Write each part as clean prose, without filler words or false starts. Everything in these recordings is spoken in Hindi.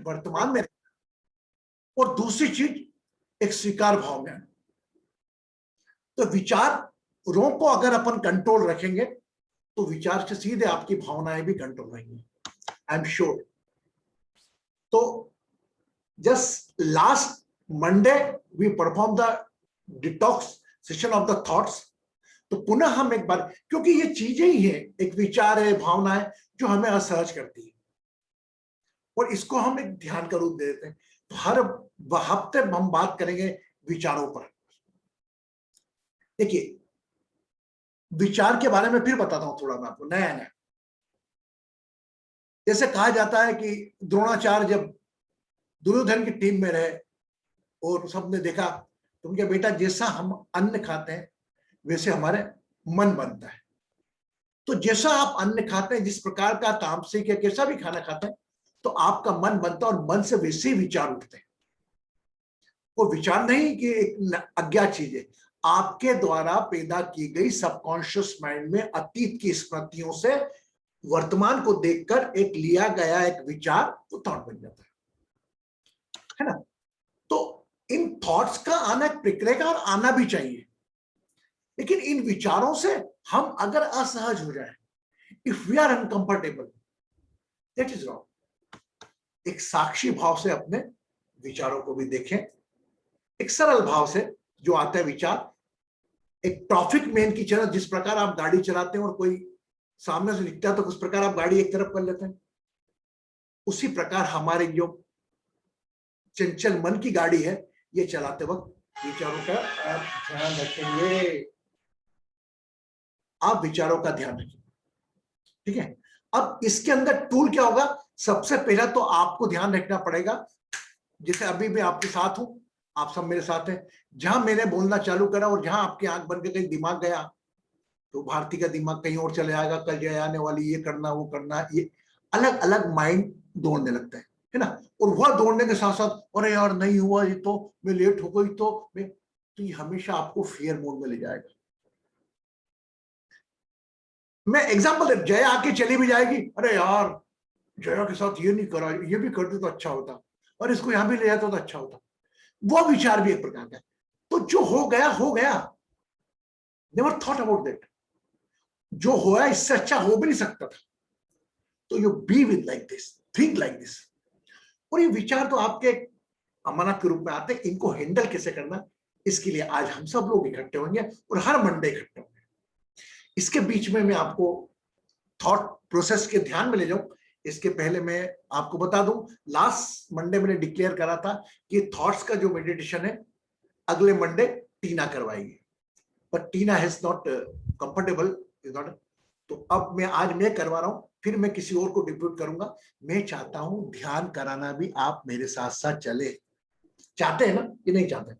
वर्तमान में, और दूसरी चीज एक स्वीकार भाव में। तो विचारों को अगर अपन कंट्रोल रखेंगे तो विचार से सीधे आपकी भावनाएं भी कंट्रोल रहेंगी, आई एम श्योर। तो just last Monday we perform the detox session of the thoughts. तो पुनः हम एक बार, क्योंकि ये चीजें ही है, एक विचार है, भावना है जो हमें असहज करती है, और इसको हम एक ध्यान का रूप दे देते हैं। तो हर हफ्ते हम बात करेंगे विचारों पर। देखिए, विचार के बारे में फिर बताता हूं थोड़ा मैं आपको नया नया। जैसे कहा जाता है कि द्रोणाचार्य जब दुर्योधन की टीम में रहे और सबने देखा तो उनके बेटा, जैसा हम अन्न खाते हैं वैसे हमारे मन बनता है। तो जैसा आप अन्न खाते हैं, जिस प्रकार का तामसिक या कैसा भी खाना खाते हैं, तो आपका मन बनता है और मन से वैसे ही विचार उठते हैं। वो विचार नहीं कि एक अज्ञात चीज है, आपके द्वारा पैदा की गई सबकॉन्शियस माइंड में अतीत की स्मृतियों से वर्तमान को देखकर एक लिया गया एक विचार वो थॉट बन जाता है ना। तो इन थॉट्स का आना एक प्रक्रिया का, और आना भी चाहिए, लेकिन इन विचारों से हम अगर असहज हो जाए, if we are uncomfortable, that is wrong. एक साक्षी भाव से अपने विचारों को भी देखें, एक सरल भाव से जो आता है विचार, एक ट्रैफिक मैन की तरह, जिस प्रकार आप गाड़ी चलाते हैं और कोई सामने से दिखता है तो उस प्रकार आप गाड़ी एक तरफ कर लेते हैं, उसी प्रकार हमारे जो चंचल मन की गाड़ी है, ये चलाते वक्त विचारों का आप ध्यान रखेंगे। आप विचारों का ध्यान रखेंगे, ठीक है। अब इसके अंदर टूल क्या होगा? सबसे पहला तो आपको ध्यान रखना पड़ेगा, जैसे अभी मैं आपके साथ हूं, आप सब मेरे साथ हैं, जहां मैंने बोलना चालू करा और जहां आपकी आंख बन के कहीं दिमाग गया तो भारती का दिमाग कहीं और चले जाएगा, कल जय आने वाली, ये करना वो करना, ये अलग अलग माइंड दौड़ने लगता है ना। और वह दौड़ने के साथ साथ, अरे यार नहीं हुआ ये, तो मैं लेट हो गई, तो ये हमेशा आपको फियर मोड में ले जाएगा। मैं एग्जांपल दे, जया आके चली भी जाएगी, अरे यार जया के साथ ये नहीं करा, ये भी करते तो अच्छा होता, और इसको यहां भी ले जाता तो अच्छा होता। वो विचार भी एक प्रकार का है। तो जो हो गया हो गया, नेवर थॉट अबाउट दैट। जो हुआ इससे अच्छा हो भी नहीं सकता था। तो you be with like this, think like this. और ये विचार तो आपके अमानत के रूप में आते हैं, इनको हैंडल कैसे करना, इसके लिए आज हम सब लोग इकट्ठे होंगे और हर मंडे इकट्ठे होंगे। इसके बीच में मैं आपको थॉट प्रोसेस के ध्यान में ले जाऊं, इसके पहले मैं आपको बता दूं, लास्ट मंडे मैंने डिक्लेयर करा था कि थॉट्स का जो मेडिटेशन है अगले मंडे टीना करवाएगी, but Tina has not comfortable, is not. तो अब मैं आज मैं करवा रहा हूं, फिर मैं किसी और को डिप्यूट करूंगा। मैं चाहता हूं ध्यान कराना भी आप मेरे साथ साथ चले। चाहते हैं ना कि नहीं चाहते?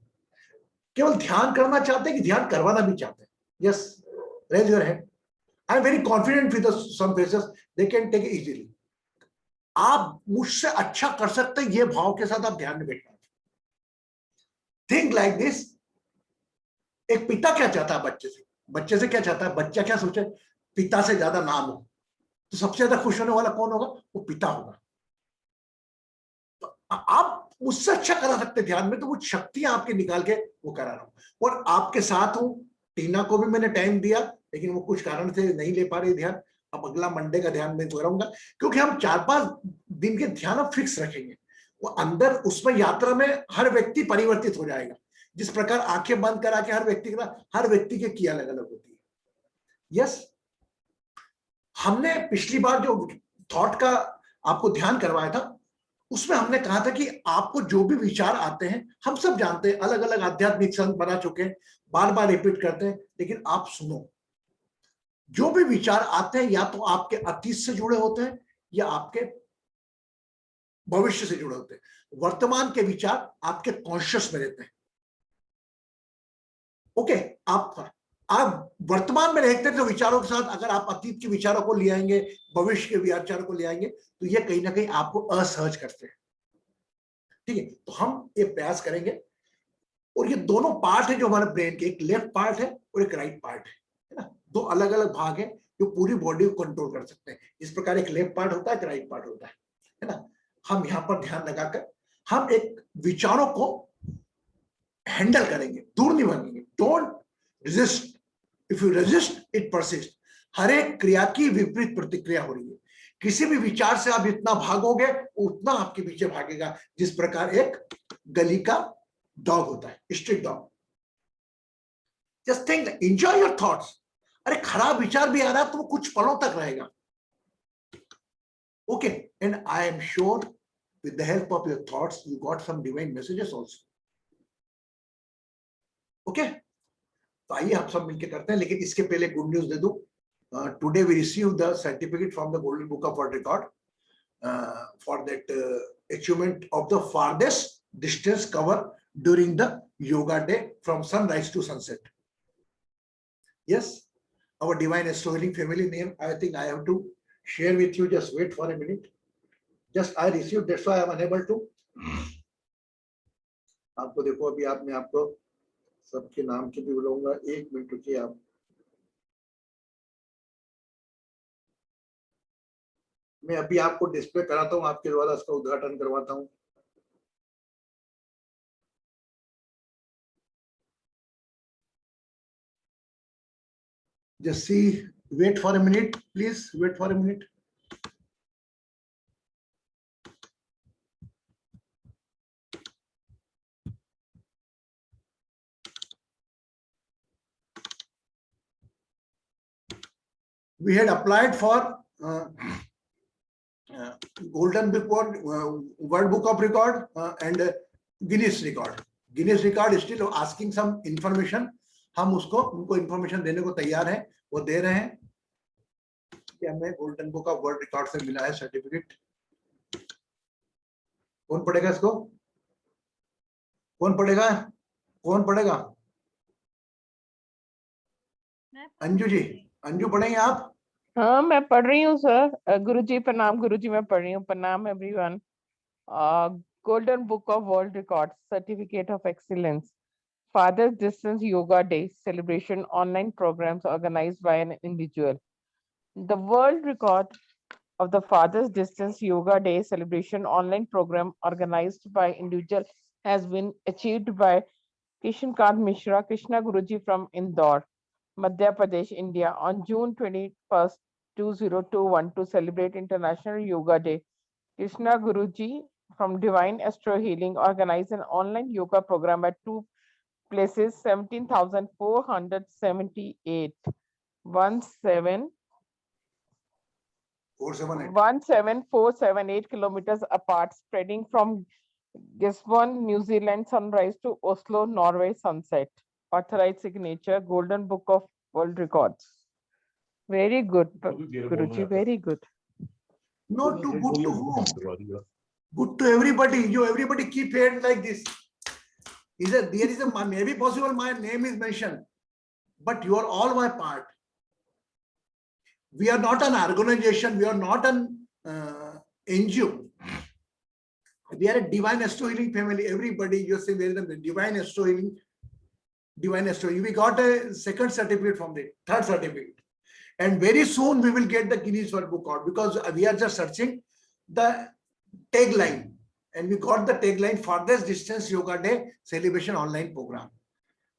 केवल ध्यान करना चाहते हैं कि ध्यान करवाना भी चाहते हैं? Yes, raise your hand. I am very confident with some faces, they can take it easily. आप मुझसे अच्छा कर सकते हैं, ये भाव के साथ आप ध्यान में बैठना। Think like this. एक पिता क्या चाहता है बच्चे से? बच्चे से क्या चाहता है? बच्चा क्या सोचे? पिता से ज्यादा नाम हो। तो सबसे ज्यादा खुश होने वाला कौन होगा? वो पिता होगा। तो आप मुझसे अच्छा करा सकते ध्यान में, तो वो शक्तियां आपके निकाल के वो करा रहा हूं, और आपके साथ हूं। टीना को भी मैंने टाइम दिया, लेकिन वो कुछ कारण से नहीं ले पा रही ध्यान। अब अगला मंडे का ध्यान मैं कराऊंगा, क्योंकि हम 4-5 दिन के ध्यान अब फिक्स रखेंगे। वो अंदर उसमें यात्रा में हर व्यक्ति परिवर्तित हो जाएगा। जिस प्रकार आंखें बंद करा के हर व्यक्ति की किया अलग अलग होती है। यस, हमने पिछली बार जो थॉट का आपको ध्यान करवाया था, उसमें हमने कहा था कि आपको जो भी विचार आते हैं, हम सब जानते हैं, अलग अलग आध्यात्मिक संत बना चुके हैं, बार बार रिपीट करते हैं, लेकिन आप सुनो, जो भी विचार आते हैं या तो आपके अतीत से जुड़े होते हैं या आपके भविष्य से जुड़े होते हैं। वर्तमान के विचार आपके कॉन्शियस में रहते हैं। ओके, आप वर्तमान में रहते हैं, तो विचारों के साथ अगर आप अतीत के विचारों को ले आएंगे, भविष्य के विचारों को ले आएंगे, तो ये कहीं ना कहीं आपको असहज करते हैं। ठीक है, तो हम ये प्रयास करेंगे। और ये दोनों पार्ट है जो हमारे ब्रेन के, एक लेफ्ट पार्ट है और एक राइट पार्ट है ना। दो अलग अलग भाग है जो पूरी बॉडी को कंट्रोल कर सकते हैं। इस प्रकार एक लेफ्ट पार्ट होता है, एक राइट पार्ट होता है ना। हम यहां पर ध्यान लगाकर हम एक विचारों को हैंडल करेंगे, दूर नहीं भागेंगे। Don't resist, if you resist it persist. हर एक क्रिया की विपरीत प्रतिक्रिया हो रही है। किसी भी विचार से आप जितना भागोगे उतना आपके पीछे भागेगा, जिस प्रकार एक गली का डॉग होता है, street dog. Just think, enjoy your thoughts. अरे खराब विचार भी आ रहा है तो वो कुछ पलों तक रहेगा। Okay, and I am sure with the help of your thoughts you got some divine messages also. Okay, तो आइए आप सब मिलकर करते हैं, लेकिन इसके पहले गुड न्यूज दे दूं। Today we receive the certificate from the golden book of world record for that achievement of the farthest distance cover during the yoga day from sunrise to sunset. Yes, our divine astro healing family name, I think I have to share with you. Just wait for a minute. Just I received, that's why I am unable to. आपको देखो, अभी मैं आपको सबके नाम के भी बोलूंगा। एक मिनट रुकिए आप। मैं अभी आपको डिस्प्ले कराता हूँ, आपके द्वारा इसका उद्घाटन करवाता हूँ। Just see, wait for a minute, please. Wait for a minute. We had applied for Golden Book, World Book of Record and Guinness Record. Guinness Record is still asking some information. हम उसको उनको इंफॉर्मेशन देने को तैयार हैं, वो दे रहे हैं कि हमें golden book of world record से मिला है सर्टिफिकेट। कौन पढ़ेगा इसको? कौन पढ़ेगा? कौन पढ़ेगा? अंजू जी, अंजू पढ़ेंगे आप? हाँ, मैं पढ़ रही हूँ सर। गुरुजी प्रणाम। गुरुजी मैं पढ़ रही हूँ। प्रणाम everyone. Golden book of world record certificate of excellence, Father's Distance Yoga Day celebration online programs organized by an individual. The world record of the Father's Distance Yoga Day celebration online program organized by individual has been achieved by Krishnakant Mishra, Krishna Guruji from Indore, Madhya Pradesh, India on June 21st, 2021 to celebrate International Yoga Day. Krishna Guruji from Divine Astro Healing organized an online yoga program at two places, 17,478 17478 kilometers apart, spreading from Gisborne, New Zealand sunrise to Oslo, Norway sunset. Authorized signature, Golden Book of World Records. Very good, Guruji, very good. Not too good to whom? Good to everybody. You everybody keep it like this. There is a maybe possible my name is mentioned, but you are all my part. We are not an organization. We are not an NGO. We are a divine astro healing family. Everybody, you say there is a divine astro healing. Divine astro healing. We got a second certificate from the third certificate, and very soon we will get the Guinness World Book out, because we are just searching the tagline. And we got the tagline, Farthest Distance Yoga Day Celebration Online Program.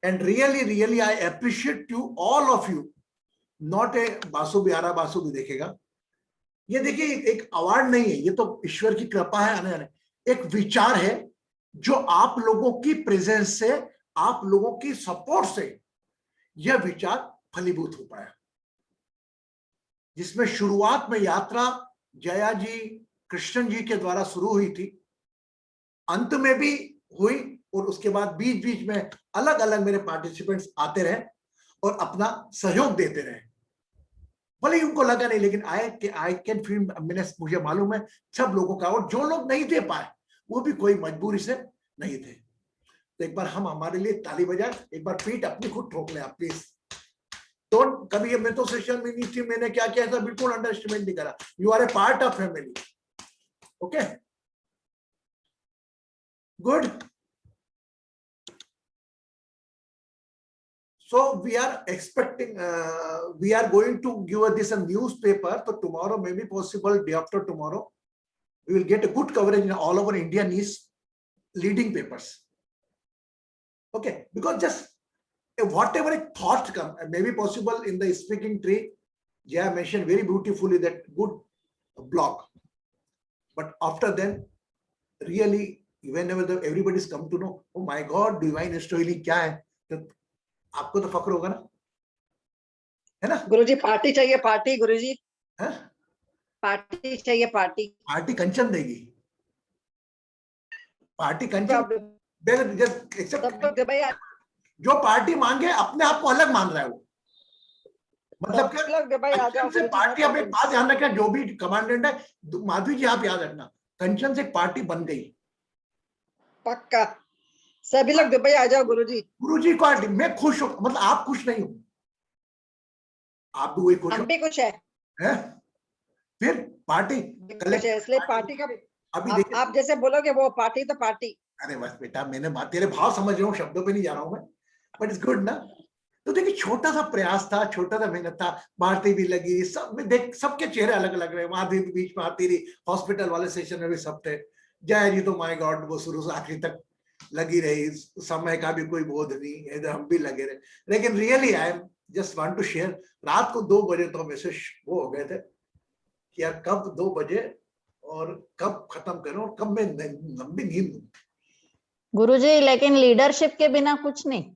And really, I appreciate you, all of you. Not a Basu भी आ रहा, बासु भी देखेगा। ये देखिए, एक अवार्ड नहीं है, ये तो ईश्वर की कृपा है। आने एक विचार है जो आप लोगों की प्रेजेंस से, आप लोगों की सपोर्ट से यह विचार फलीभूत हो पाया, जिसमें शुरुआत में यात्रा जया जी, कृष्ण जी के द्वारा शुरू हुई थी, अंत में भी हुई, और उसके बाद बीच बीच में अलग अलग मेरे पार्टिसिपेंट्स आते रहे और अपना सहयोग देते रहे। भले ही उनको लगा नहीं, लेकिन आई कैन फील, मुझे मालूम है सब लोगों का, और जो लोग नहीं दे पाए वो भी कोई मजबूरी से नहीं थे। तो एक बार हम हमारे लिए ताली बजाएं, एक बार पीठ अपनी खुद ठोक लें आप प्लीज। तो कभी ये मैं तो सेशन में नहीं थी, मैंने क्या किया था, बिल्कुल अंडरस्टिमेट नहीं करा। You are a part of family. Okay, good. So we are expecting, we are going to give this a newspaper. So tomorrow, maybe possible day after tomorrow, we will get a good coverage in all over India news leading papers. Okay, because just whatever a thought come, maybe possible in the speaking tree, Jaya mentioned very beautifully that good blog. But after then, really, whenever everybody's come to know, oh my God, divine storytelling क्या है, तो आपको तो फक्र होगा ना, है ना? गुरुजी पार्टी चाहिए, पार्टी गुरुजी, हैं? पार्टी चाहिए, पार्टी पार्टी कंचन देगी, पार्टी कंचन सब एक्सेप्ट भैया, जो पार्टी मांगे अपने आप को अलग मान रहा है वो, मतलब क्या भाई आ जाओ कंचन से गुरुजी, पार्टी, अब एक बात ध्यान रखना, जो भी कमांडेंट है, माधवी जी आप याद रखना, कंचन से पार्टी बन गई, पक्का सभी लोग दुबई आ जाओ गुरुजी। गुरुजी पार्टी, मैं खुश हूं, मतलब आप खुश नहीं हो, आप भी वही खुश हम हो, भी कुछ है, फिर पार्टी कुछ है, इसलिए पार्टी का अभी आप, आप जैसे बोलोगे वो पार्टी तो पार्टी। अरे बस बेटा, मैंने बात, तेरे भाव समझ रहा हूँ, शब्दों पे नहीं जा रहा हूं मैं, बट इट्स गुड ना। तो देखिए, छोटा सा प्रयास था, छोटा सा मेहनत था, भारती भी लगी, सब में देख, सबके चेहरे अलग अलग रहे, माधवी भी बीच में आती रही, हॉस्पिटल वाले सेशन में भी सब थे, जया जी तो माय गॉड वो शुरू से आखिरी तक लगी रही, समय का भी कोई बोध नहीं, इधर हम भी लगे रहे, लेकिन really I am just want to share, रात को 2 बजे तो मैसेज वो हो गए थे कि यार कब 2 बजे और कब खत्म करो और कब मैं लंबी नींद लूं। गुरुजी, लेकिन लीडरशिप के बिना कुछ नहीं,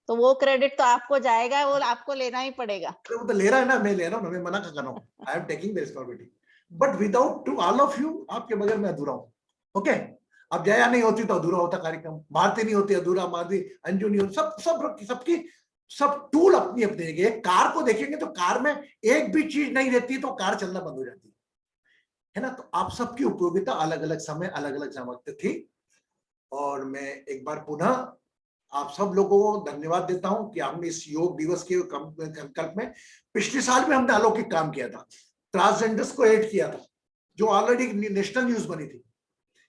तो वो क्रेडिट तो आपको जाएगा, वो आपको लेना ही पड़ेगा। वो तो ले रहा है ना, मैं ले रहा हूँ ना, मैं मना कर रहा हूँ, I am taking the responsibility, but without to all of you, आपके बगैर मैं अधूरा हूँ। ओके, अब जया नहीं होती तो अधूरा होता कार्यक्रम, भारती नहीं होती अधूरा, माधवी, अंजू नहीं होती, सब सब सबकी सब टूल अपनी अपनी जगह। एक कार को देखेंगे तो कार में एक भी चीज नहीं रहती तो कार चलना बंद हो जाती है ना। तो आप सबकी उपयोगिता अलग अलग समय अलग अलग सामर्थ्य थी, और मैं एक बार पुनः आप सब लोगों को धन्यवाद देता हूं कि हमने इस योग दिवस के संकल्प में, पिछले साल में हमने अलौकिक काम किया था, ट्रांसजेंडर्स को ऐड किया था, जो ऑलरेडी नेशनल न्यूज बनी थी,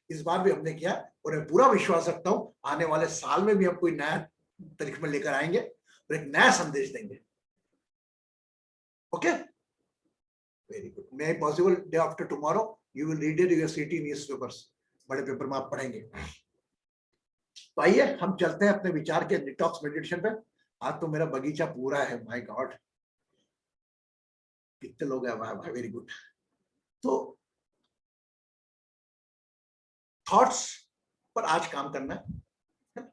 इस बार भी हमने किया, और मैं पूरा विश्वास रखता हूं आने वाले साल में भी हम कोई नया तरीके में लेकर आएंगे और एक नया संदेश देंगे। Okay, very good. May possible day after tomorrow you will read it in your city newspapers, बड़े पेपर में आप पढ़ेंगे। तो आइए हम चलते हैं अपने विचार के डिटॉक्स मेडिटेशन पे। आज तो मेरा बगीचा पूरा है, माय गॉड, कितने लोग हैं, वाह, वेरी गुड। तो थॉट्स पर आज काम करना है,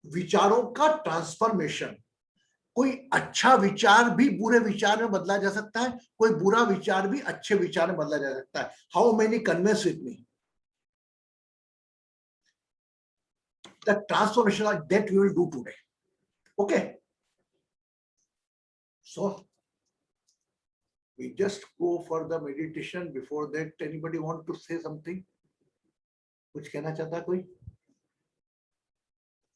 विचारों का ट्रांसफॉर्मेशन। कोई अच्छा विचार भी बुरे विचार में बदला जा सकता है, कोई बुरा विचार भी अच्छे विचार में बदला जा सकता है। How many convince with me, the transformation that we will do today. Okay, so we just go for the meditation. Before that, anybody want to say something? कुछ कहना चाहता कोई?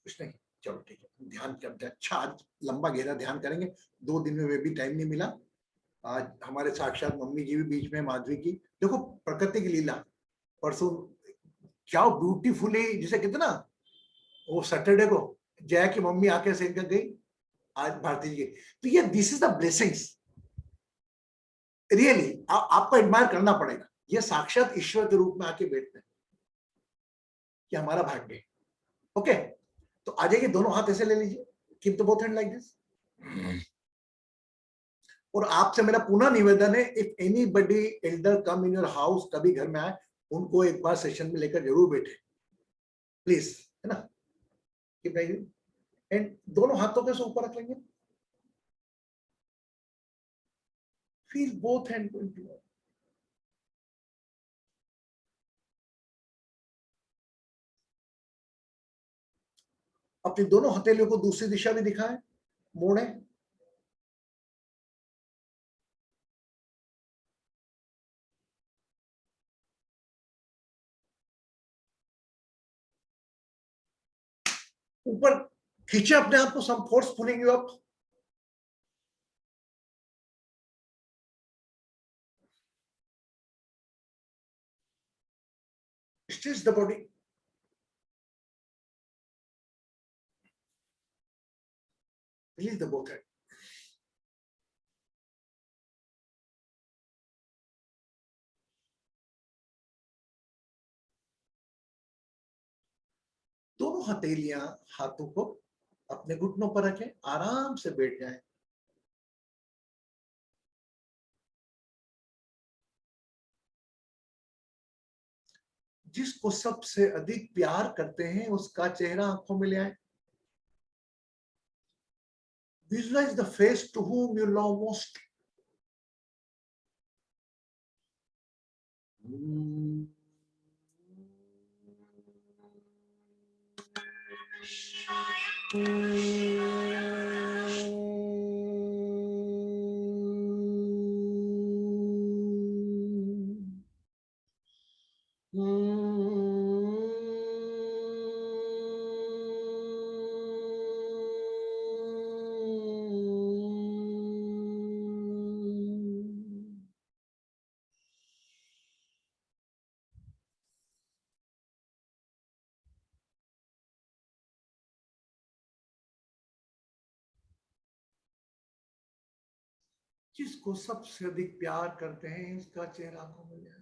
कुछ नहीं, चलो ठीक है, ध्यान करते हैं। अच्छा, आज लंबा गहरा ध्यान करेंगे, 2 दिन में वे भी टाइम नहीं मिला। आज हमारे साक्षात मम्मी जी भी बीच में, माधवी की, देखो प्रकृति की लीला, परसों क्या ब्यूटीफुली, जिसे कहते ना, वो सैटरडे को जया की मम्मी आके सेंक कर गई, आज भारती जी, तो ये this is the blessings, really आपको एडमायर करना पड़ेगा, ये साक्षात ईश्वर के रूप में आके बैठते हैं, ये हमारा भाग्य है। ओके, तो आ जाइए, दोनों हाथ ऐसे ले लीजिए, keep the both hand like this, और आपसे मेरा पुनः निवेदन है, if anybody Elder come in your house, कभी घर में आए, उनको एक बार सेशन में लेकर जरूर बैठे प्लीज, है ना। एंड दोनों हाथों के ऊपर रख लेंगे, feel both hand going to, अपनी दोनों हथेलियों को दूसरी दिशा भी दिखाएं, मोड़े, ऊपर खींचे अपने आप को, some force pulling you up, stretch the body, release the both hand, दोनों हथेलियां हाथों को अपने घुटनों पर रखें, आराम से बैठ जाएं। जिसको सबसे अधिक प्यार करते हैं उसका चेहरा आंखों में ले आए। Visualize the face to whom you love most. जिसको सबसे अधिक प्यार करते हैं उसका चेहरा आंखों में ले आए।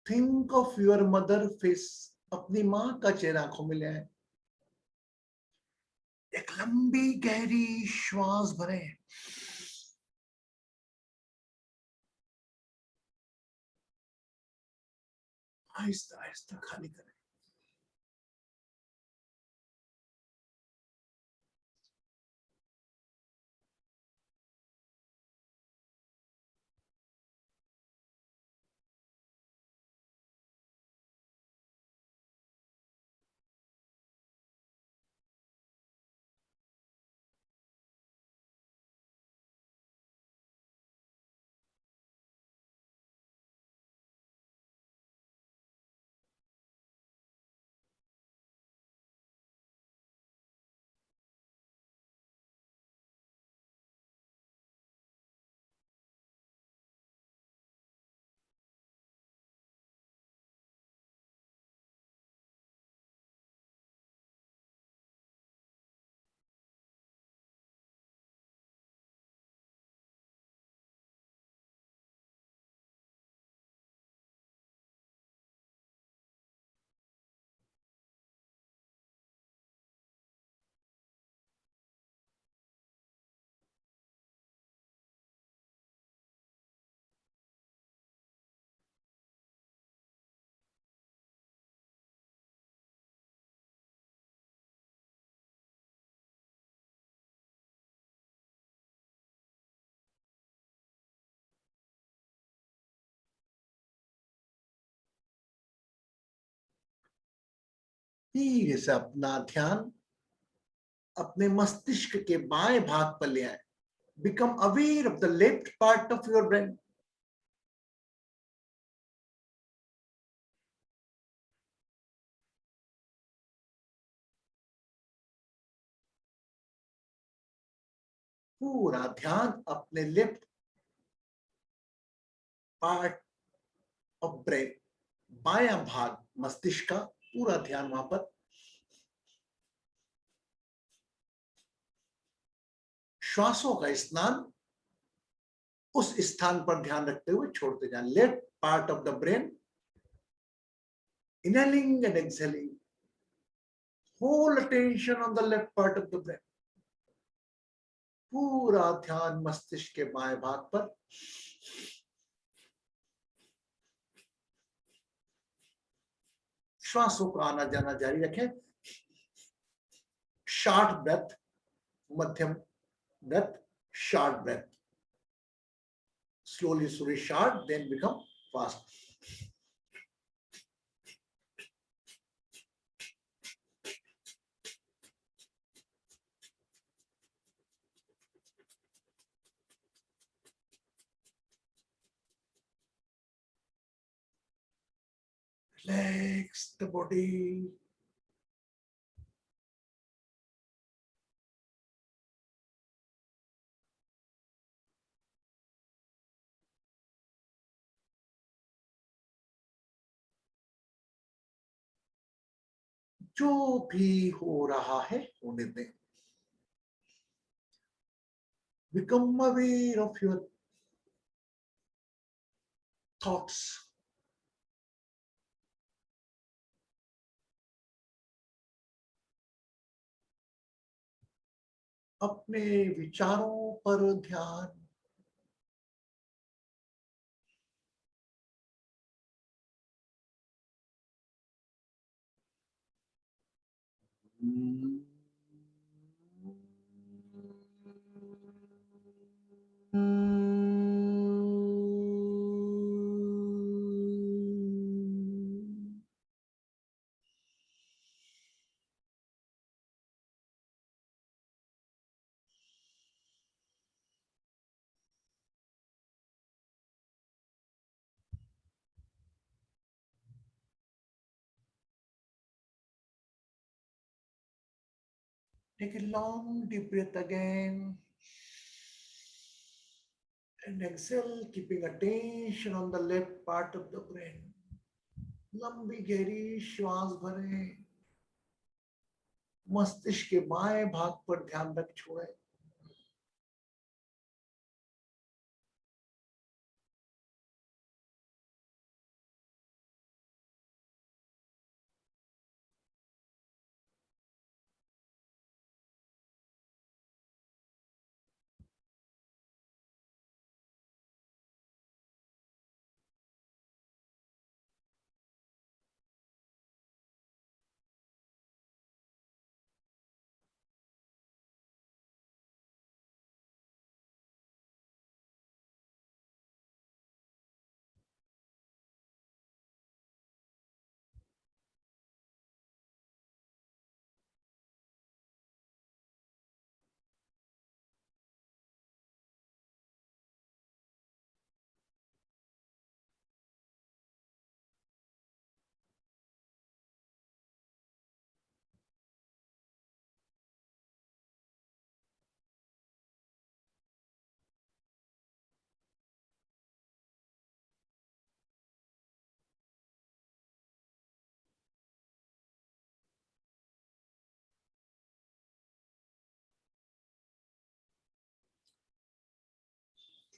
Think of your mother face, अपनी मां का चेहरा आंखों में ले आए। एक लंबी गहरी श्वास भरें, आहिस्ता आहिस्ता खाली करें। धीरे से अपना ध्यान अपने मस्तिष्क के बाएं भाग पर ले आए। Become aware of the left part of your brain. पूरा ध्यान अपने लेफ्ट पार्ट ऑफ ब्रेन, बायां भाग मस्तिष्क का पूरा ध्यान वहां पर। श्वासों का स्नान उस स्थान पर ध्यान रखते हुए छोड़ते जाएं। Left part of the brain, inhaling and exhaling, whole attention on the left part of the brain. पूरा ध्यान मस्तिष्क के बाएं भाग पर। श्वासों का आना जाना जारी रखें। शॉर्ट ब्रेथ, मध्यम breath, short breath. Slowly, short, then become fast. Relax the body. जो भी हो रहा है होने दें. Become aware of your thoughts. अपने विचारों पर ध्यान. Take a long deep breath again. And exhale, keeping attention on the left part of the brain. लंबी गहरी श्वास भरें. मस्तिष्क के बाएं भाग पर ध्यान रख छोड़ें.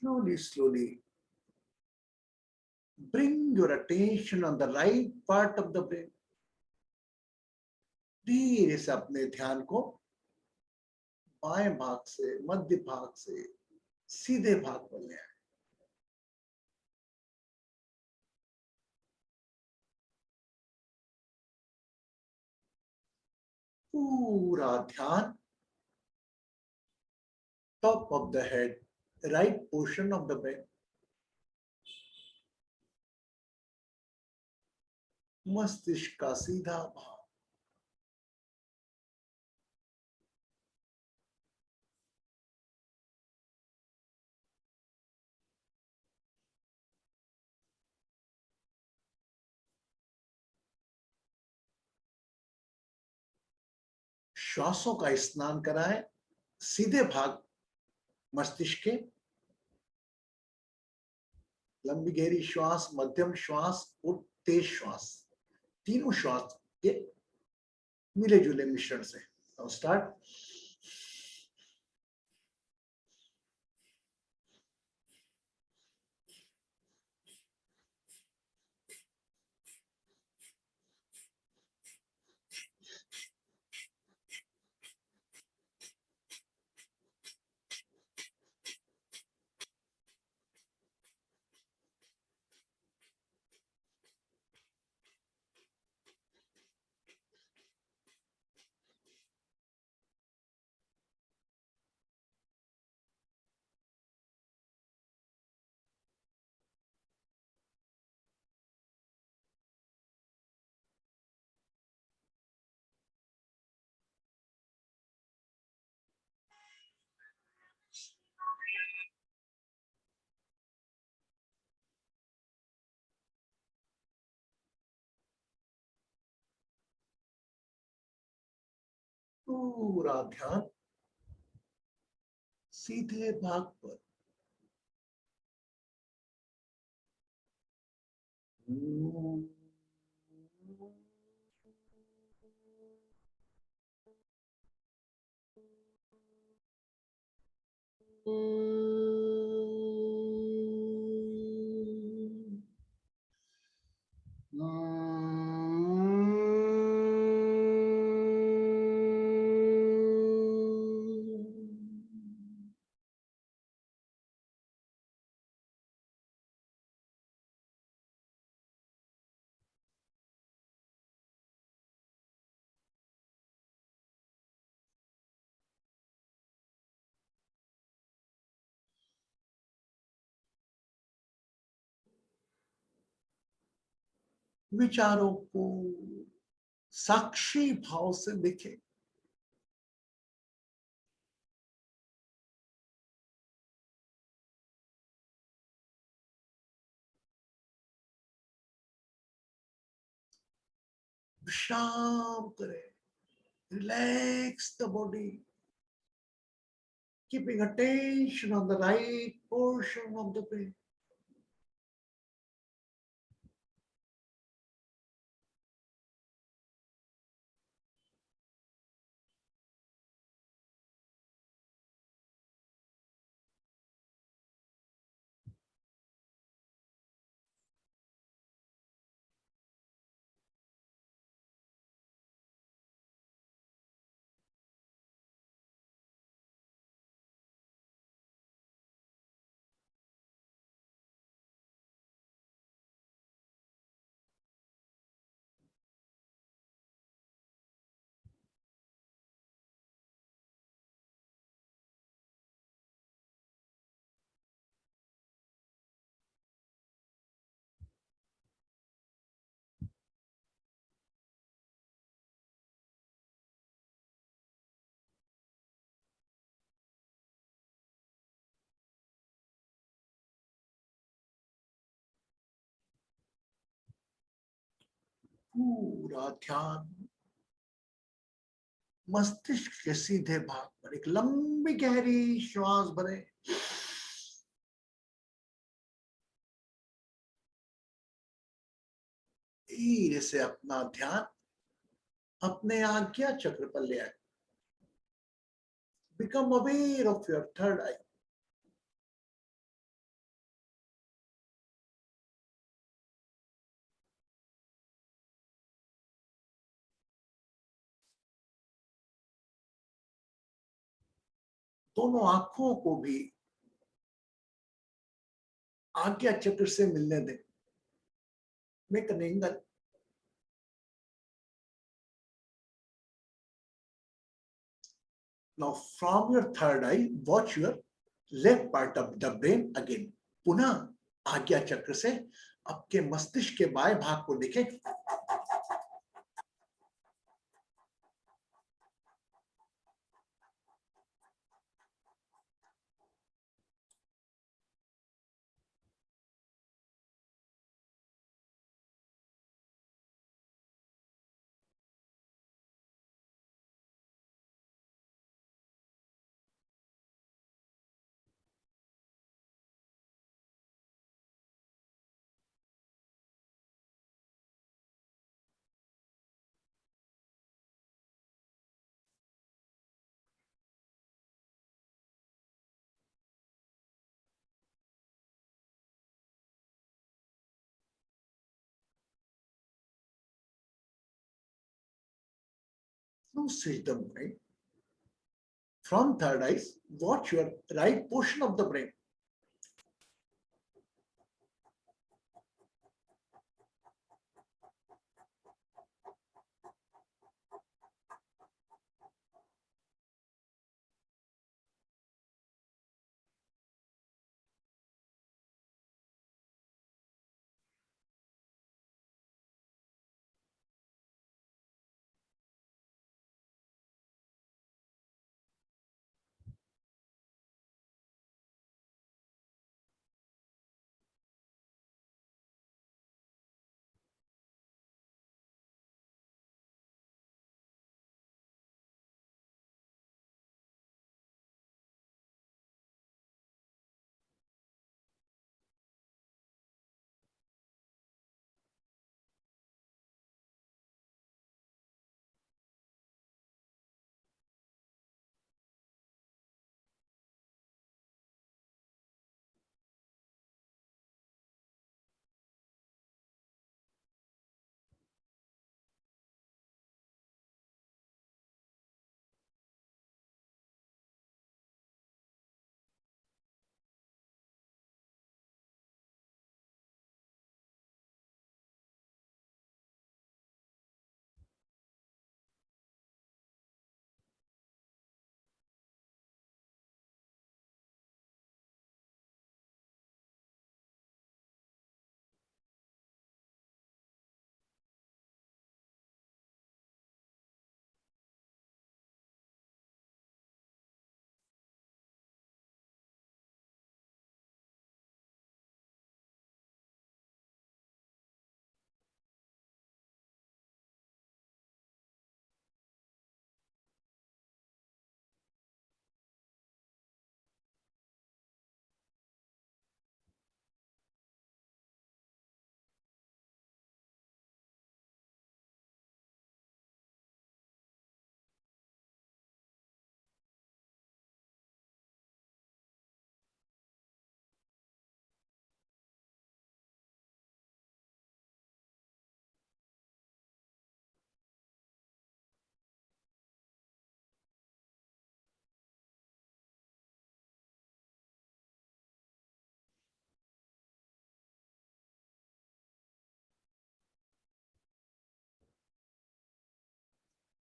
Slowly, slowly, bring your attention on the right part of the brain. धीरे से अपने ध्यान को बाएं भाग से, मध्य भाग से सीधे भाग पर ले आए. पूरा ध्यान top of the head, right portion of the brain. मस्तिष्क का सीधा भाग. श्वासों का स्नान कराएं. सीधे भाग मस्तिष्क के. लंबी गहरी श्वास, मध्यम श्वास और तेज श्वास, तीनों श्वास के मिले जुले मिश्रण से. Now start. पूरा ध्यान सीधे भाग पर। विचारों को साक्षी भाव से देखें। विश्राम करें, relax the body, keeping attention on the right portion of the brain. पूरा ध्यान मस्तिष्क के सीधे भाग पर। एक लंबी गहरी श्वास भरें, धीरे से अपना ध्यान अपने आज्ञा चक्र पर ले आए। Become aware of your third eye. दोनों आंखों को भी आज्ञा चक्र से मिलने दें। Make an angle. Now from your third eye, watch your left part of the brain again. पुनः आज्ञा चक्र से आपके मस्तिष्क के बाएं भाग को देखें। Now switch the brain. From third eyes, watch your right portion of the brain.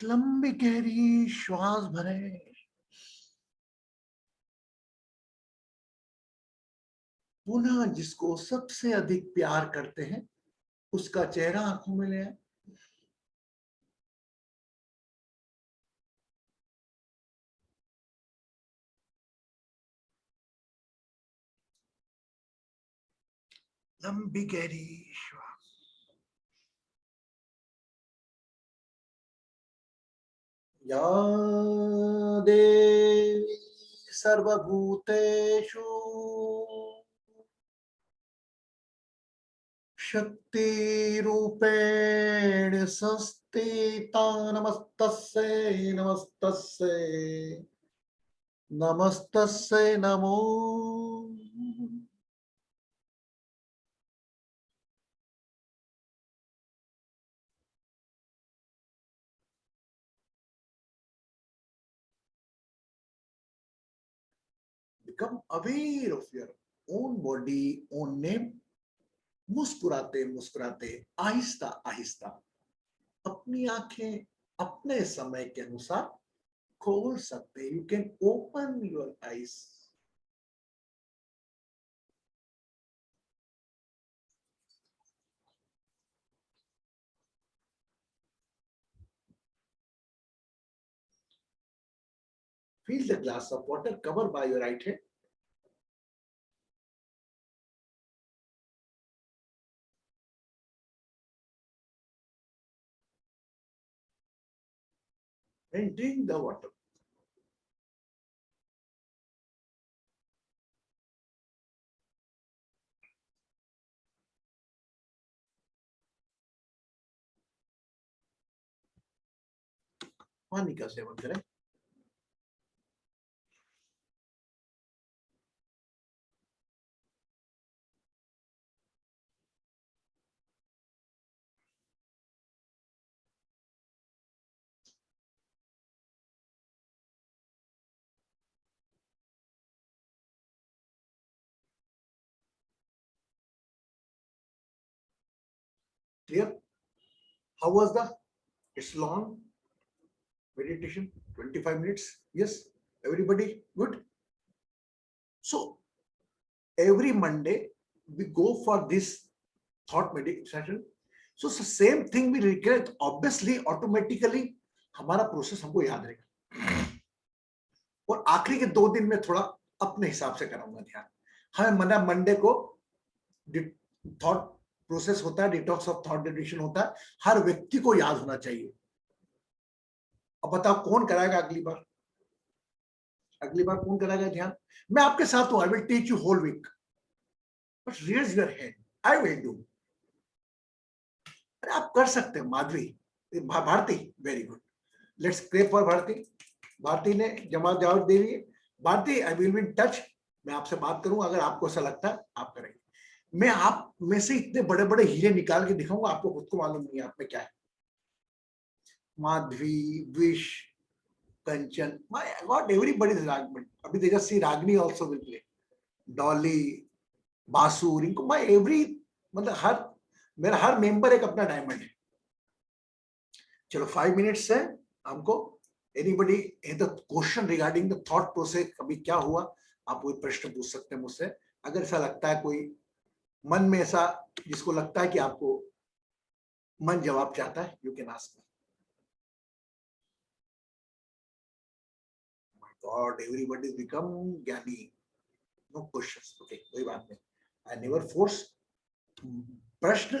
एक लंबी गहरी श्वास भरें। पुनः जिसको सबसे अधिक प्यार करते हैं उसका चेहरा आंखों में ले आए। लंबी गहरी श्वास। या देवी सर्वभूतेषु शक्ति रूपेण संस्थिता नमस्तस्यै नमस्तस्यै नमस्तस्यै नमो। Become aware of your own body, own name. मुस्कुराते मुस्कुराते आहिस्ता आहिस्ता अपनी आंखें अपने समय के अनुसार खोल सकते। You can open your eyes. Fill the glass of water covered by your right hand. And drink the water. पानी का सेवन करें। Clear? How was the? It's long meditation, 25 minutes. Yes, everybody good? So every Monday we go for this thought meditation. So same thing we recreate. Obviously, automatically हमारा प्रोसेस हमको याद रहेगा। और आखिरी के 2 दिन में थोड़ा अपने हिसाब से कराऊंगा ध्यान। हमें मना मंडे को थॉट प्रोसेस होता है, डिटॉक्स ऑफ थॉट डिटेक्शन होता है, हर व्यक्ति को याद होना चाहिए। अब बताओ कौन कराएगा अगली बार? अगली बार कौन कराएगा ध्यान? मैं आपके साथ हूं। I will teach you whole week, but raise your hand, I will do. अरे आप कर सकते हैं। Madhavi, Bharti, very good. Let's pray for Bharti. Bharti ने जवाब दे दिए। Bharti, I will be in touch. मैं आपसे बात करूंगा, अगर आपको ऐसा लगता है आप करेंगे। मैं आप में से इतने बड़े बड़े हीरे निकाल के दिखाऊंगा, आपको खुद को मालूम नहीं है आप में क्या है। Madhavi, wish, Kanchan, my God, everybody is Ragman. अभी तेजस्वी, रागनी also will play. Dolly, Basur, इनको my every, मतलब मेरा हर मेंबर एक अपना डायमंड है। चलो 5 मिनट्स है हमको। Anybody the question regarding the thought process, कभी क्या हुआ, आप कोई प्रश्न पूछ सकते हैं मुझसे। अगर ऐसा लगता है कोई मन में ऐसा जिसको लगता है कि आपको मन जवाब चाहता है, you can ask me. My God, everybody become ज्ञानी। नो क्वेश्चंस, ओके, कोई बात नहीं। I never force. प्रश्न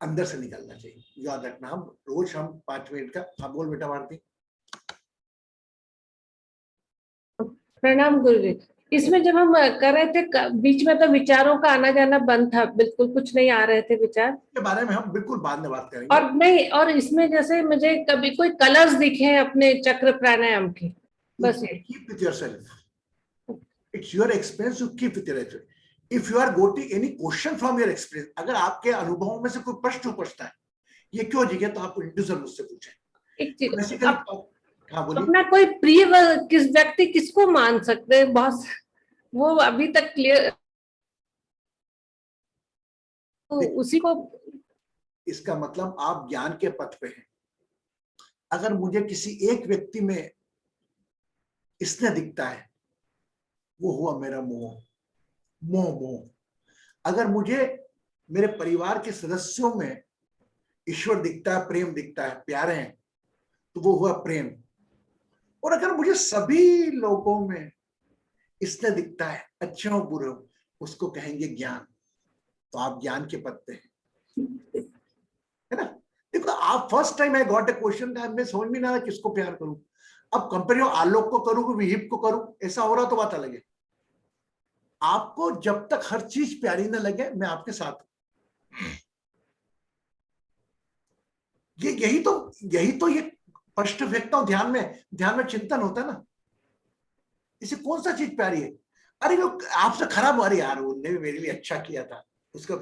अंदर से निकलना चाहिए, याद रखना। हम रोज 5 मिनट का। हाँ बोल बेटा भारती। प्रणाम गुरुजी। इसमें जब हम कर रहे थे बीच में तो विचारों का आना जाना बंद था, बिल्कुल कुछ नहीं आ रहे थे विचार के बारे में हम बिल्कुल बाद में बात करेंगे। और नहीं, और इसमें जैसे मुझे कभी कोई कलर्स दिखे अपने चक्र प्राणायाम के, बस ये। Keep with yourself. It's your experience. You keep with yourself. If you are getting any question from your experience, अगर आपके अनुभवों में से कोई प्रश्न पूछता है ये क्यों जी गया, तो आप इंडिविजुअल मुझसे पूछें। एक चीज, अपना कोई प्रिय किस व्यक्ति किसको मान सकते हैं, बहुत वो अभी तक क्लियर, तो उसी को। इसका मतलब आप ज्ञान के पथ पे हैं। अगर मुझे किसी एक व्यक्ति में स्नेह दिखता है, वो हुआ मेरा मोह। अगर मुझे मेरे परिवार के सदस्यों में ईश्वर दिखता है, प्रेम दिखता है, प्यारे हैं, तो वो हुआ प्रेम। और अगर मुझे सभी लोगों में स्नेह दिखता है, अच्छे हो बुरे हो, उसको कहेंगे ज्ञान। तो आप ज्ञान के पत्ते हैं, है ना। देखो, आप first time I got a question, मैं समझ में ना आया किसको प्यार करूं। अब कंपेयर आलोक को करूं कि विहिप को करूं, ऐसा हो रहा तो बात अलग है। आपको जब तक हर चीज प्यारी ना लगे, मैं आपके साथ हूं। यही तो ये स्पष्ट व्यक्ता हूं। ध्यान में चिंतन होता है ना। इसे कौन सा चीज प्यारी है? अरे वो आपसे खराब, अरे यार उनने भी मेरे लिए अच्छा किया था, उसका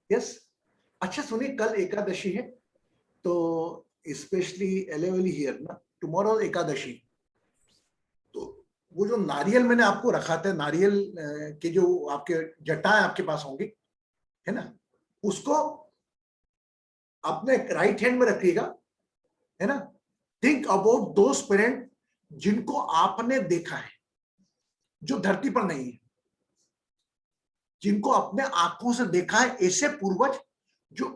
यस। अच्छा सुनिए, कल एकादशी है, तो स्पेशली एलेवली हियर ना, टुमारो एकादशी। तो वो जो नारियल मैंने आपको रखा था, नारियल के जो आपके जटाएं आपके पास होंगी, है ना, उसको अपने राइट हैंड में रखिएगा, है ना। थिंक अबाउट दोस पेरेंट जिनको आपने देखा है, जो धरती पर नहीं है, जिनको अपने आंखों से देखा है, ऐसे पूर्वज जो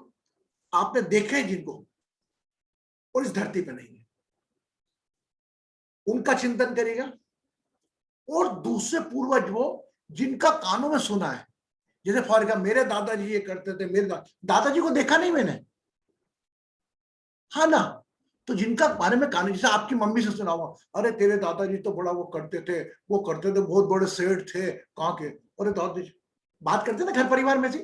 आपने देखे हैं जिनको, और इस धरती पर नहीं है, उनका चिंतन करेगा। और दूसरे पूर्वज वो जिनका कानों में सुना है, जैसे फॉर एग्जाम्पल मेरे दादाजी ये करते थे, मेरे दादाजी को देखा नहीं मैंने, हाँ ना। तो जिनका बारे में कानून, जैसे आपकी मम्मी से सुना हुआ, अरे तेरे दादाजी तो बड़ा वो करते थे, बहुत बड़े सेठ थे, कहाँ के, अरे दादाजी बात करते ना घर परिवार में से।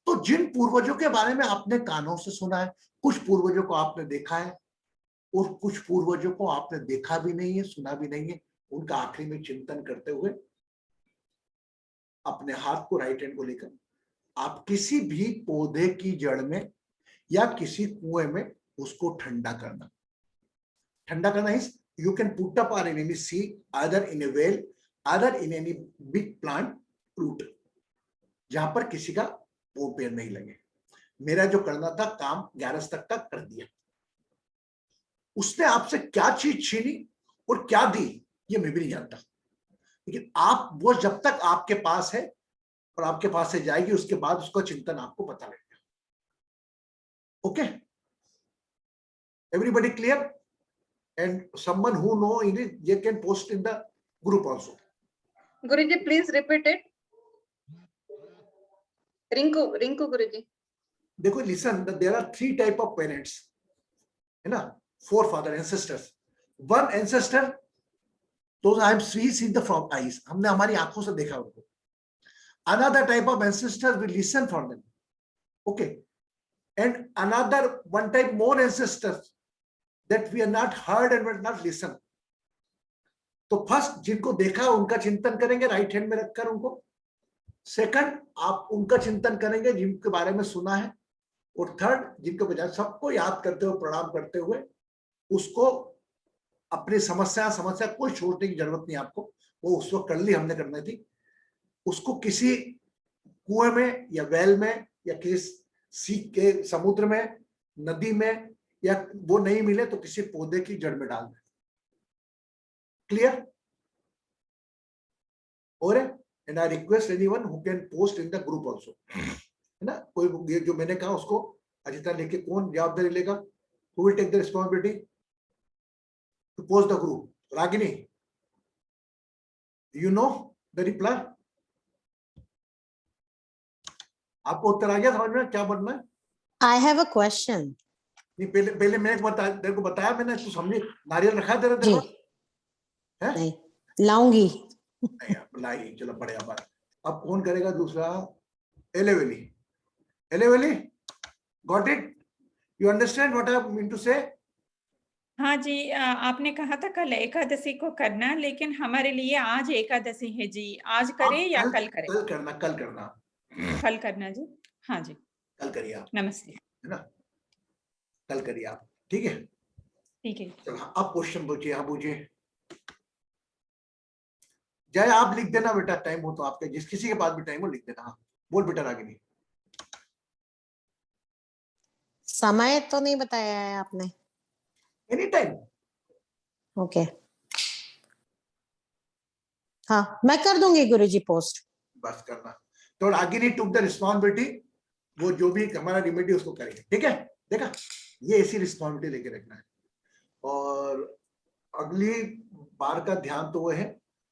तो जिन पूर्वजों के बारे में आपने कानों से सुना है, कुछ पूर्वजों को आपने देखा है, और कुछ पूर्वजों को आपने देखा भी नहीं है, सुना भी नहीं है, उनका आखिरी में चिंतन करते हुए अपने हाथ को, राइट हैंड को लेकर आप किसी भी पौधे की जड़ में या किसी कुएं में उसको ठंडा करना is you can put up or in any sea, either in a well, either in any big plant root, जहां पर किसी का वो पेड़ नहीं लगे। मेरा जो करना था काम 11 तक का कर दिया। उसने आपसे क्या चीज छीनी और क्या दी, ये मैं भी नहीं जानता, लेकिन आप वो जब तक आपके पास है और आपके पास से जाएगी, उसके बाद उसका चिंतन आपको पता लगेगा। Okay, everybody clear? And someone who know English, they can post in the group also. Guruji, please repeat it. Rinku Guruji. देखो, listen, there are 3 type of parents, है ना, forefather ancestors. One ancestor, those I have seen from eyes, हमने हमारी आंखों से देखा उनको. Another type of ancestors, we listen from them. Okay, and another one type more ancestors that we are not heard and we are not listened. तो फर्स्ट जिनको देखा उनका चिंतन करेंगे, राइट हैंड में रखकर उनको। सेकंड, आप उनका चिंतन करेंगे जिनके बारे में सुना है। और थर्ड, जिनके बजाय सबको याद करते हुए, प्रणाम करते हुए, उसको अपनी समस्या कोई छोड़ने की जरूरत नहीं आपको, वो उस वक्त कर ली, हमने करनी थी। उसको किसी कुएं में या वेल में या किसी सीख के समुद्र में, नदी में, या वो नहीं मिले तो किसी पौधे की जड़ में डाल दें। क्लियर? और and I request anyone who can post in the group also, है ना। कोई जो मैंने कहा उसको अजिता लेके कौन जवाबदारी लेगा? Who will take the responsibility to post the group? Ragini, you know the reply? आपको उत्तर आ गया समझ में क्या बनना है? I have a question. नहीं, पहले मैंने तेरे को बताया मैंने, तू समझी? नारियल रखा है तेरे जी, पास? है? नहीं लाऊंगी। नहीं यार, लाई, चलो बढ़िया बात। अब कौन करेगा दूसरा? एलेवेली, got it? You understand what I mean to say? हाँ जी, आपने कहा था कल एकादशी को करना, लेकिन हमारे लिए आज एकादशी है जी। आज करें या कल करें? कल करना कल करना जी। हाँ जी, कल करिए आप, नमस्ते। है ना, कल करिए आप, ठीक है? ठीक है। चलो आप क्वेश्चन पूछिए, आप पूछिए। जय, आप लिख देना बेटा, टाइम हो तो आपके, जिस किसी के पास भी टाइम हो लिख देना। हाँ बोल बेटा रागिनी। समय तो नहीं बताया है आपने। Any time. ओके, हाँ मैं कर दूंगी गुरुजी पोस्ट। बस करना। तो रागिनी टुक द रिस्पॉन्सिबिलिटी, वो जो भी हमारा रेमेडी उसको करेंगे, ठीक है। देखा, ये ऐसी रिस्पॉन्सिबिलिटी लेके रखना है। और अगली बार का ध्यान तो वो है,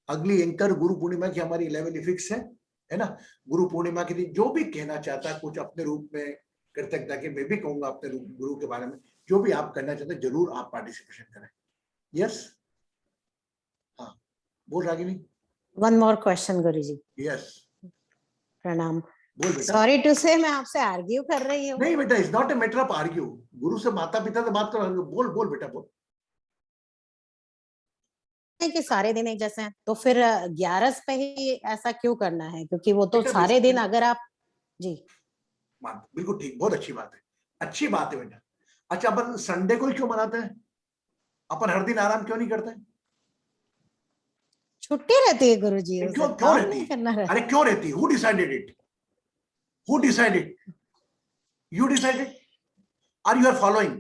अगली एंकर गुरु पूर्णिमा की हमारी 11 फिक्स है ना। गुरु पूर्णिमा के दिन जो भी कहना चाहता है कुछ अपने रूप में कृतज्ञता के, मैं भी कहूंगा अपने रूप गुरु के बारे में, जो भी आप करना चाहते हैं जरूर आप पार्टिसिपेशन करें। यस, हाँ बोल रागिनी। वन मोर क्वेश्चन गुरुजी। यस प्रणाम। बोल बेटा। सॉरी टू से मैं आपसे आर्ग्यू कर रही हूँ। नहीं बेटा, is not a matter of argue. गुरु से माता पिता से बात करो, बोल बोल बेटा बोल। कि सारे दिन एक जैसे हैं, तो फिर 11 पे ही ऐसा क्यों करना है? क्योंकि वो तो बेटा, सारे दिन अगर आप जी बिल्कुल ठीक, बहुत अच्छी बात है, अच्छी बात है बेटा। अच्छा, अपन संडे को ही क्यों मनाते हैं? अपन हर दिन आराम क्यों नहीं करते हैं? छुट्टी रहती है गुरुजी, उस क्यों दिन क्यों काम रहती नहीं है? करना रहता। अरे क्यों रहती है? Who decided it? Who decided? You decided? Are you are following?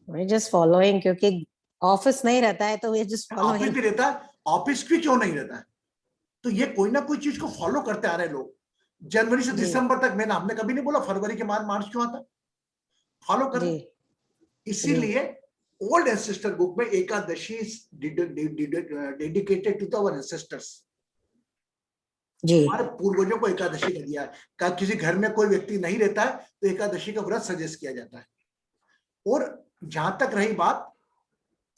We just following, क्योंकि ऑफिस नहीं रहता है तो वी जस्ट ऑफिस फॉलोइंग। भी रहता है, ऑफिस भी क्यों नहीं रहता है? तो ये कोई ना कोई चीज को फॉलो करते आ रहे हैं लोग। जनवरी से जी। दिसंबर तक मैंने हमने कभी नहीं बोला फरवरी के बाद मार्च क्यों आता? फॉलो कर। जी इसीलिए ओल्ड एंसेस्टर बुक में Ekadashi dedicated to our ancestors, जी हमारे पूर्वजों को एकादशी का दिया है। किसी घर में कोई व्यक्ति नहीं रहता है तो एकादशी का व्रत सजेस्ट किया जाता है। और जहां तक रही बात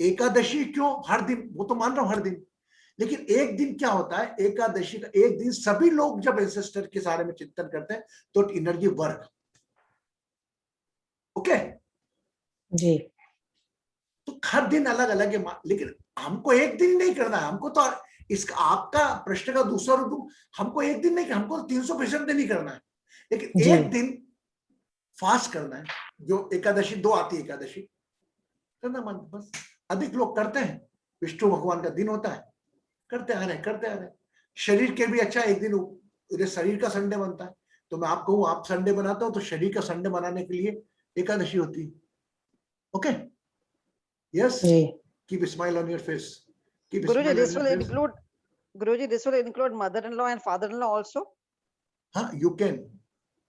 एकादशी क्यों हर दिन, वो तो मान रहा हूं हर दिन, लेकिन एक दिन क्या होता है एकादशी का, एक दिन सभी लोग जब एंसेस्टर के बारे में चिंतन करते हैं तो एनर्जी वर्क। ओके जी तो हर दिन अलग अलग है, लेकिन हमको एक दिन नहीं करना है। हमको तो इसका आपका प्रश्न का दूसरा रूप, हमको एक दिन नहीं, हमको 365 दिन नहीं करना है, लेकिन जी। एक दिन फास्ट करना है। जो एकादशी 2 आती है एकादशी करना मन, बस अधिक लोग करते हैं। विष्णु भगवान का दिन होता है, करते आ रहे करते आ रहे। शरीर के भी अच्छा एक दिन शरीर का संडे बनता है। तो मैं आपको कहूं आप संडे बनाते हो तो शरीर का संडे बनाने के लिए एकादशी होती है। ओके यस, जी keep smile on your face, keep Guruji, smile this on will your face. include, Guruji, this will include mother-in-law and father-in-law also? हाँ you can,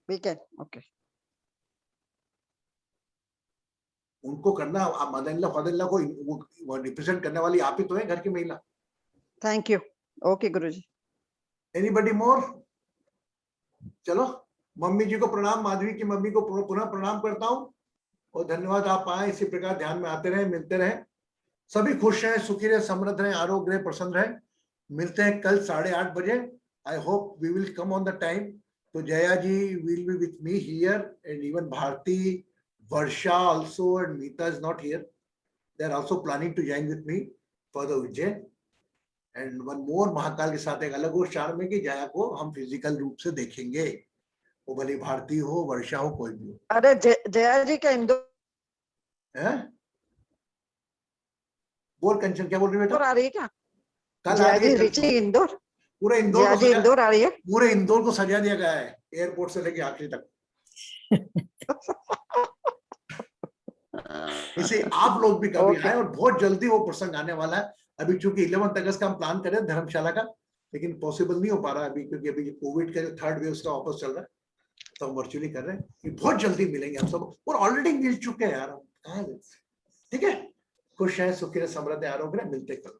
We can, okay. उनको करना। आप mother in law father in law को रिप्रेजेंट करने वाली आप ही तो है घर की महिला। Thank you. Okay, Guruji. Anybody more? चलो, मम्मी जी को प्रणाम, माधवी की मम्मी को पुनः प्रणाम करता हूँ और धन्यवाद आप आए। इसी प्रकार ध्यान में आते रहे, मिलते रहे, सभी खुश रहें, सुखी रहे, समृद्ध रहे, आरोग्य रहे, प्रसन्न रहे। मिलते हैं कल 8:30 बजे। I hope we will come on the time. तो Jaya ji will be with me here and even Bharati, Varsha also, and Meeta is not here. They are also planning to join with me for the Ujjain. And one more Mahakal के साथ एक अलग और चार में कि जया को हम फिजिकल रूप से देखेंगे, वो भले भारती हो, वर्षा हो, कोई भी हो। अरे जया जी का इंदौर हैं? बोल कंचन, क्या बोल रही बेटा? आ रही है क्या? कल आ जया रही जी है, रीचिंग इंदौर, पूरे इंदौर जया को जी इंदौर आ रही है। पूरे इंदौर को सजा दिया गया है एयरपोर्ट से लेके आखिरी तक। इसे आप लोग भी कभी आए, और बहुत जल्दी वो प्रसंग आने वाला है। अभी चूंकि 11 अगस्त का हम प्लान कर रहे हैं धर्मशाला का, लेकिन पॉसिबल नहीं हो पा रहा है अभी, क्योंकि अभी कोविड का जो 3rd वेव का वापस चल रहा है, तो हम वर्चुअली कर रहे हैं कि बहुत जल्दी मिलेंगे हम सब, और ऑलरेडी मिल चुके हैं यार हम। ठीक है, खुश है, सुखी है, समृद्ध है, आरोग्य है, मिलते कल।